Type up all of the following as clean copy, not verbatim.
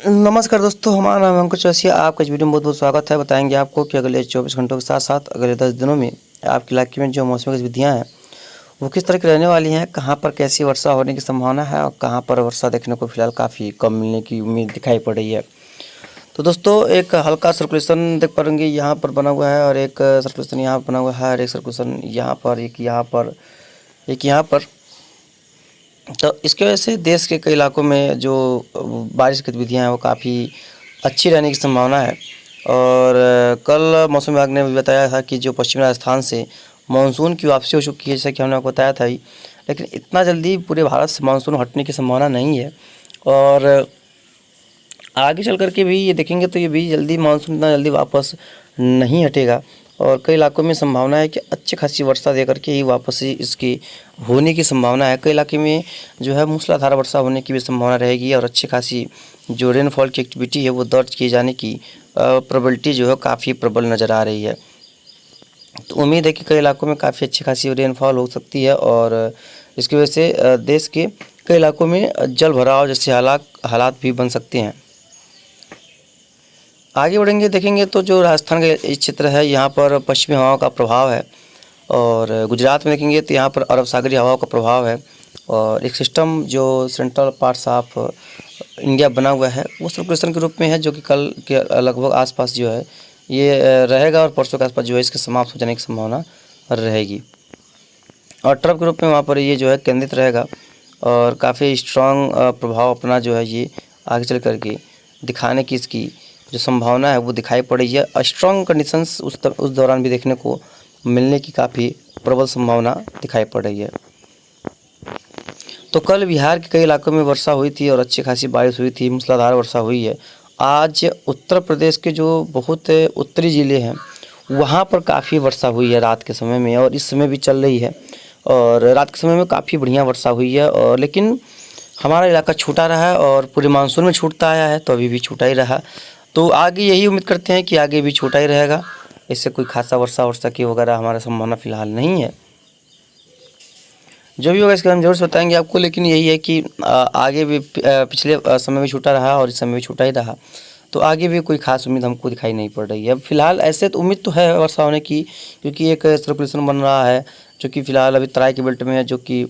नमस्कार दोस्तों, हमारा नाम है अंकुश चौरसिया। आपका इस वीडियो में बहुत बहुत स्वागत है। बताएंगे आपको कि अगले 24 घंटों के साथ साथ अगले 10 दिनों में आपके इलाके में जो मौसमी गतिविधियाँ हैं वो किस तरह की रहने वाली हैं, कहाँ पर कैसी वर्षा होने की संभावना है और कहाँ पर वर्षा देखने को फिलहाल काफ़ी कम मिलने की उम्मीद दिखाई पड़ रही है। तो दोस्तों, एक हल्का सर्कुलेशन देख पाएंगे यहाँ पर बना हुआ है और एक सर्कुलेशन यहाँ पर बना हुआ है और एक सर्कुलेशन यहाँ पर, एक यहाँ पर, एक यहाँ पर। तो इसकी वजह से देश के कई इलाकों में जो बारिश की गतिविधियाँ हैं वो काफ़ी अच्छी रहने की संभावना है। और कल मौसम विभाग ने भी बताया था कि जो पश्चिमी राजस्थान से मानसून की वापसी हो चुकी है, जैसा कि हमने आपको बताया था ही, लेकिन इतना जल्दी पूरे भारत से मानसून हटने की संभावना नहीं है। और आगे चल कर के भी ये देखेंगे तो ये भी जल्दी मानसून इतना जल्दी वापस नहीं हटेगा और कई इलाकों में संभावना है कि अच्छी खासी वर्षा दे करके ही वापसी इसकी होने की संभावना है। कई इलाके में जो है मूसलाधार वर्षा होने की भी संभावना रहेगी और अच्छी खासी जो रेनफॉल की एक्टिविटी है वो दर्ज किए जाने की प्रोबेबिलिटी जो है काफ़ी प्रबल नज़र आ रही है। तो उम्मीद है कि कई इलाकों में काफ़ी अच्छी खासी रेनफॉल हो सकती है और इसकी वजह से देश के कई इलाकों में जल भराव जैसे हालात भी बन सकते हैं। आगे बढ़ेंगे देखेंगे तो जो राजस्थान का इस क्षेत्र है यहाँ पर पश्चिमी हवाओं का प्रभाव है और गुजरात में देखेंगे तो यहाँ पर अरब सागरीय हवाओं का प्रभाव है और एक सिस्टम जो सेंट्रल पार्ट्स ऑफ इंडिया बना हुआ है वो सर्कुलेशन के रूप में है, जो कि कल के लगभग आसपास जो है ये रहेगा और परसों के आसपास जो है इसके समाप्त हो जाने की संभावना रहेगी और ट्रफ के रूप में वहाँ पर ये जो है केंद्रित रहेगा और काफ़ी स्ट्रॉन्ग प्रभाव अपना जो है ये आगे चल करके दिखाने की इसकी जो संभावना है वो दिखाई पड़ रही है। स्ट्रॉन्ग कंडीशंस उस दौरान भी देखने को मिलने की काफ़ी प्रबल संभावना दिखाई पड़ रही है। तो कल बिहार के कई इलाकों में वर्षा हुई थी और अच्छी खासी बारिश हुई थी, मूसलाधार वर्षा हुई है। आज उत्तर प्रदेश के जो बहुत उत्तरी ज़िले हैं वहाँ पर काफ़ी वर्षा हुई है रात के समय में और इस समय भी चल रही है और रात के समय में काफ़ी बढ़िया वर्षा हुई है। और लेकिन हमारा इलाका छूटा रहा है और पूरे मानसून में छूटता आया है तो अभी भी छूटा ही रहा। तो आगे यही उम्मीद करते हैं कि आगे भी छूटा ही रहेगा, इससे कोई खासा वर्षा की वगैरह हमारा संभावना फ़िलहाल नहीं है। जो भी होगा इसके हम जरूर से बताएंगे आपको, लेकिन यही है कि आगे भी पिछले समय में छूटा रहा और इस समय भी छूटा ही रहा, तो आगे भी कोई खास उम्मीद हमको दिखाई नहीं पड़ रही है। अब फिलहाल ऐसे तो उम्मीद तो है वर्षा होने की, क्योंकि एक सर्कुलेशन बन रहा है जो कि फ़िलहाल अभी तराई के बेल्ट में है, जो कि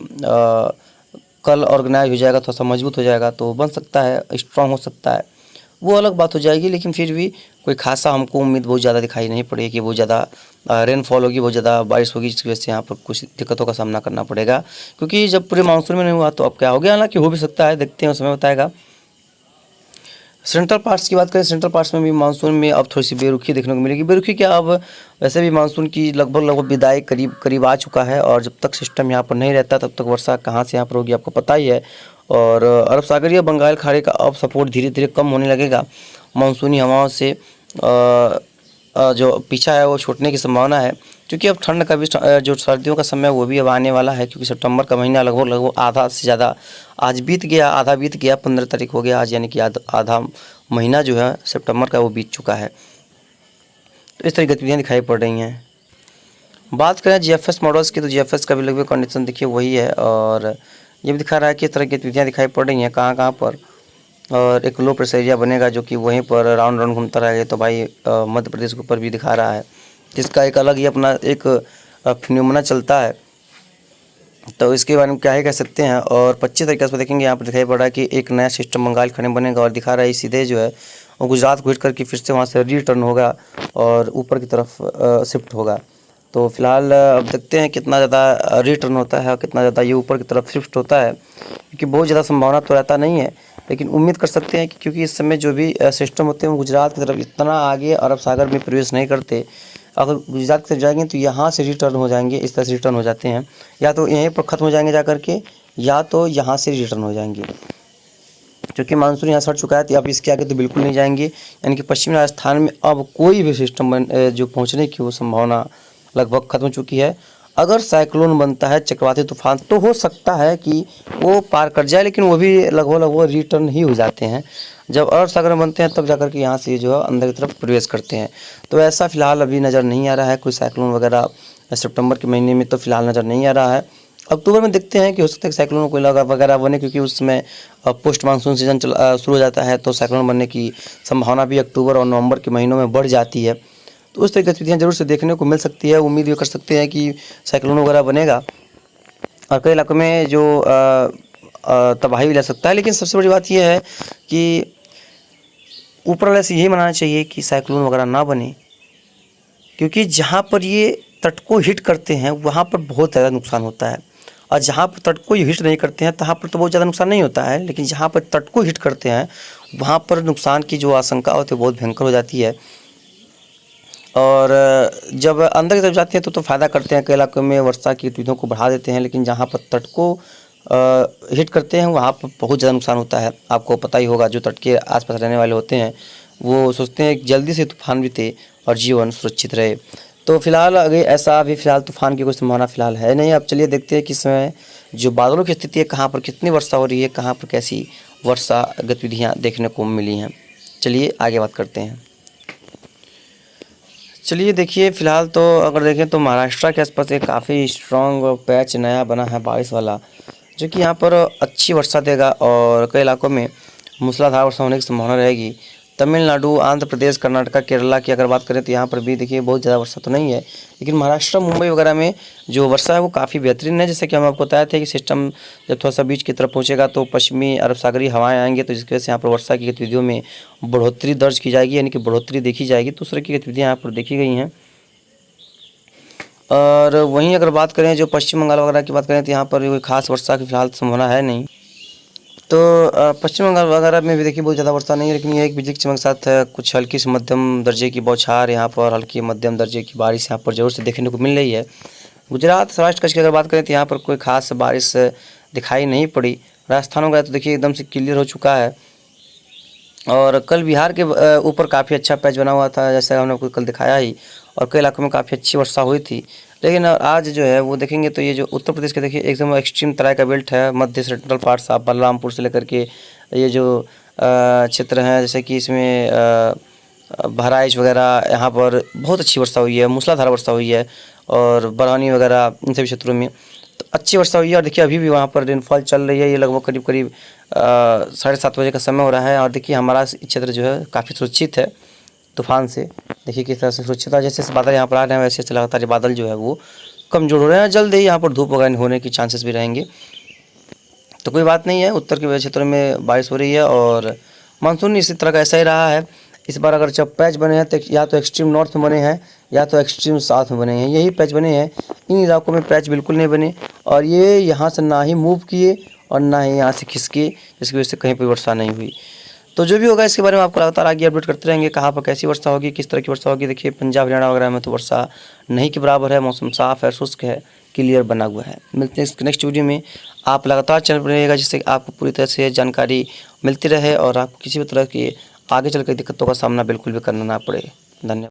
कल ऑर्गेनाइज हो जाएगा, थोड़ा सा मजबूत हो जाएगा तो बन सकता है, स्ट्रॉन्ग हो सकता है, वो अलग बात हो जाएगी। लेकिन फिर भी कोई खासा हमको उम्मीद बहुत ज़्यादा दिखाई नहीं पड़ेगी कि बहुत ज़्यादा रेनफॉल होगी, बहुत ज़्यादा बारिश होगी, जिसकी वजह से यहाँ पर कुछ दिक्कतों का सामना करना पड़ेगा, क्योंकि जब पूरे मानसून में नहीं हुआ तो अब क्या हो गया। हालांकि हो भी सकता है, देखते हैं, समय बताएगा। सेंट्रल पार्ट्स की बात करें, सेंट्रल पार्ट्स में भी मानसून में अब थोड़ी सी बेरुखी देखने को मिलेगी। बेरुखी क्या, अब वैसे भी मानसून की लगभग विदाई करीब आ चुका है और जब तक सिस्टम यहाँ पर नहीं रहता तब तक वर्षा कहाँ से यहाँ पर होगी आपको पता ही है। और अरब सागरीय बंगाल खाड़ी का अब सपोर्ट धीरे धीरे कम होने लगेगा, मानसूनी हवाओं से जो पीछा है वो छूटने की संभावना है, क्योंकि अब ठंड का भी जो सर्दियों का समय वो भी अब आने वाला है, क्योंकि सितंबर का महीना लगभग आधा से ज़्यादा आज बीत गया, आधा बीत गया, 15 तारीख हो गया आज, यानी कि आधा महीना जो है सितंबर का वो बीत चुका है। तो इस तरह की गतिविधियाँ दिखाई पड़ रही हैं। बात करें जीएफएस मॉडल्स की, तो जीएफएस का भी लगभग कंडीशन देखिए वही है और ये भी दिखा रहा है कि इस तरह की गतिविधियाँ दिखाई पड़ रही हैं कहाँ पर। और एक लो प्रेशर एरिया बनेगा जो कि वहीं पर राउंड घूमता रहेगा, तो भाई मध्य प्रदेश के ऊपर भी दिखा रहा है, जिसका एक अलग ही अपना एक फिनोमेना चलता है, तो इसके बारे में क्या ही कह सकते हैं। और 25 तारीख पर देखेंगे यहाँ पर दिखाई पड़ रहा है कि एक नया सिस्टम बंगाल खाड़ी में बनेगा और दिखा रहा है सीधे जो है वो गुजरात को हिट करके फिर से वहाँ से रिटर्न होगा और ऊपर की तरफ शिफ्ट होगा। तो फिलहाल अब देखते हैं कितना ज़्यादा रिटर्न होता है और कितना ज़्यादा ये ऊपर की तरफ शिफ्ट होता है, क्योंकि बहुत ज़्यादा संभावना तो रहता नहीं है, लेकिन उम्मीद कर सकते हैं कि क्योंकि इस समय जो भी सिस्टम होते हैं वो गुजरात की तरफ इतना आगे अरब सागर में प्रवेश नहीं करते। अगर गुजरात की तरफ जाएंगे तो यहाँ से रिटर्न हो जाएंगे, इस तरह से रिटर्न हो जाते हैं, या तो यहीं पर ख़त्म हो जाएंगे जा करके, या तो यहाँ से रिटर्न हो जाएंगे। क्योंकि मानसून यहाँ सट चुका है तो अब इसके आगे तो बिल्कुल नहीं जाएंगे, यानी कि पश्चिमी राजस्थान में अब कोई भी सिस्टम जो पहुँचने की वो संभावना लगभग ख़त्म हो चुकी है। अगर साइक्लोन बनता है, चक्रवाती तूफान, तो हो सकता है कि वो पार कर जाए, लेकिन वो भी लगभग रिटर्न ही हो जाते हैं। जब अरब सागर में बनते हैं तब जाकर के यहाँ से जो है अंदर की तरफ प्रवेश करते हैं। तो ऐसा फ़िलहाल अभी नज़र नहीं आ रहा है, कोई साइक्लोन वगैरह सितंबर के महीने में तो फ़िलहाल नज़र नहीं आ रहा है। अक्टूबर में देखते हैं कि हो सकता है साइक्लोन कोई लगा वगैरह बने, क्योंकि उस समय पोस्ट मानसून सीजन शुरू हो जाता है, तो साइक्लोन बनने की संभावना भी अक्टूबर और नवंबर के महीनों में बढ़ जाती है। तो उस तरह की गतिविधियाँ जरूर से देखने को मिल सकती है। उम्मीद भी कर सकते हैं कि साइक्लोन वगैरह बनेगा और कई इलाकों में जो तबाही भी ला सकता है। लेकिन सबसे बड़ी बात यह है कि ऊपर वाले से यही मनाना चाहिए कि साइक्लोन वगैरह ना बने, क्योंकि जहाँ पर ये तट को हिट करते हैं वहाँ पर बहुत ज़्यादा नुकसान होता है, और जहाँ पर तट को हिट नहीं करते हैं तहाँ पर तो बहुत ज़्यादा नुकसान नहीं होता है। लेकिन जहाँ पर तट को हिट करते हैं वहाँ पर नुकसान की जो आशंका होती है बहुत भयंकर हो जाती है। और जब अंदर की तरफ जाते हैं तो फ़ायदा करते हैं, कई इलाकों में वर्षा की गतिविधियों को बढ़ा देते हैं। लेकिन जहाँ पर तट को हिट करते हैं वहाँ पर बहुत ज़्यादा नुकसान होता है। आपको पता ही होगा, जो तट के आसपास रहने वाले होते हैं वो सोचते हैं कि जल्दी से तूफान बीते और जीवन सुरक्षित रहे। तो फिलहाल अभी ऐसा अभी फ़िलहाल तूफान की कोई संभावना फ़िलहाल है नहीं। अब चलिए देखते हैं कि इस समय जो बादलों की स्थिति है, कहाँ पर कितनी वर्षा हो रही है, कहाँ पर कैसी वर्षा गतिविधियाँ देखने को मिली हैं। चलिए आगे बात करते हैं। चलिए देखिए, फ़िलहाल तो अगर देखें तो महाराष्ट्र के आसपास एक काफ़ी स्ट्रॉन्ग पैच नया बना है बारिश वाला, जो कि यहाँ पर अच्छी वर्षा देगा और कई इलाकों में मूसलाधार वर्षा होने की संभावना रहेगी। तमिलनाडु, आंध्र प्रदेश, कर्नाटक, केरला की अगर बात करें तो यहाँ पर भी देखिए बहुत ज़्यादा वर्षा तो नहीं है, लेकिन महाराष्ट्र, मुंबई वगैरह में जो वर्षा है वो काफ़ी बेहतरीन है। जैसे कि हम आपको बताए थे कि सिस्टम जब थोड़ा सा बीच की तरफ पहुँचेगा तो पश्चिमी अरब सागरीय हवाएं आएंगे, तो जिसकी वजह से यहाँ पर वर्षा की गतिविधियों में बढ़ोतरी दर्ज की जाएगी, यानी कि बढ़ोतरी देखी जाएगी। तो उस तरह की गतिविधियाँ यहाँ पर देखी गई हैं। और वहीं अगर बात करें जो पश्चिम बंगाल वगैरह की बात करें तो यहाँ पर कोई खास वर्षा की फिलहाल संभावना है नहीं। तो पश्चिम बंगाल वगैरह में भी देखिए बहुत ज़्यादा वर्षा नहीं है, लेकिन ये एक बिजली की चमक के साथ कुछ हल्की से मध्यम दर्जे की बौछार, यहाँ पर हल्की मध्यम दर्जे की बारिश यहाँ पर ज़रूर से देखने को मिल रही है। गुजरात, सौराष्ट्र, कच्छ की अगर बात करें तो यहाँ पर कोई खास बारिश दिखाई नहीं पड़ी। राजस्थान वगैरह तो देखिए एकदम से क्लियर हो चुका है। और कल बिहार के ऊपर काफ़ी अच्छा पैच बना हुआ था, जैसे हमने आपको कल दिखाया ही, और कई इलाकों में काफ़ी अच्छी वर्षा हुई थी। लेकिन आज जो है वो देखेंगे तो ये जो उत्तर प्रदेश के देखिए एकदम एक्सट्रीम तरह का बेल्ट है, मध्य सेंट्रल पार्ट्स आप बलरामपुर से लेकर के ये जो क्षेत्र हैं, जैसे कि इसमें बहराइच वगैरह, यहाँ पर बहुत अच्छी वर्षा हुई है, मूसलाधार वर्षा हुई है, और बरौनी वगैरह इन सभी क्षेत्रों में तो अच्छी वर्षा हुई है। और देखिए अभी भी वहाँ पर रेनफॉल चल रही है, ये लगभग करीब करीब 7:30 बजे का समय हो रहा है। और देखिए हमारा क्षेत्र जो है काफ़ी सुरक्षित है तूफान से। देखिए किस तरह से सुरक्षित है, जैसे बादल यहाँ पर आ रहे हैं वैसे लगातार ये बादल जो है वो कमजोर हो रहे हैं। जल्द ही यहाँ पर धूप वगैरह होने की चांसेस भी रहेंगे। तो कोई बात नहीं है, उत्तर के क्षेत्रों में बारिश हो रही है और मानसून इसी तरह का ऐसा ही रहा है। इस बार अगर जब पैच बने हैं तो या तो एक्सट्रीम नॉर्थ में बने हैं या तो एक्सट्रीम साउथ में बने हैं, यही पैच बने हैं। इन इलाकों में पैच बिल्कुल नहीं बने और ये यहाँ से ना ही मूव किए और ना ही यहाँ से खिसके, जिसकी वजह से कहीं पर वर्षा नहीं हुई। तो जो भी होगा इसके बारे में आपको लगातार आगे अपडेट करते रहेंगे, कहाँ पर कैसी वर्षा होगी, किस तरह की वर्षा होगी। देखिए पंजाब, हरियाणा वगैरह में तो वर्षा नहीं के बराबर है, मौसम साफ है, शुष्क है, क्लियर बना हुआ है। मिलते हैं नेक्स्ट वीडियो में। आप लगातार चैनल पर रहिएगा जिससे आपको पूरी तरह से जानकारी मिलती रहे और आपको किसी भी तरह की आगे चलकर दिक्कतों का सामना बिल्कुल भी करना ना पड़े। धन्यवाद।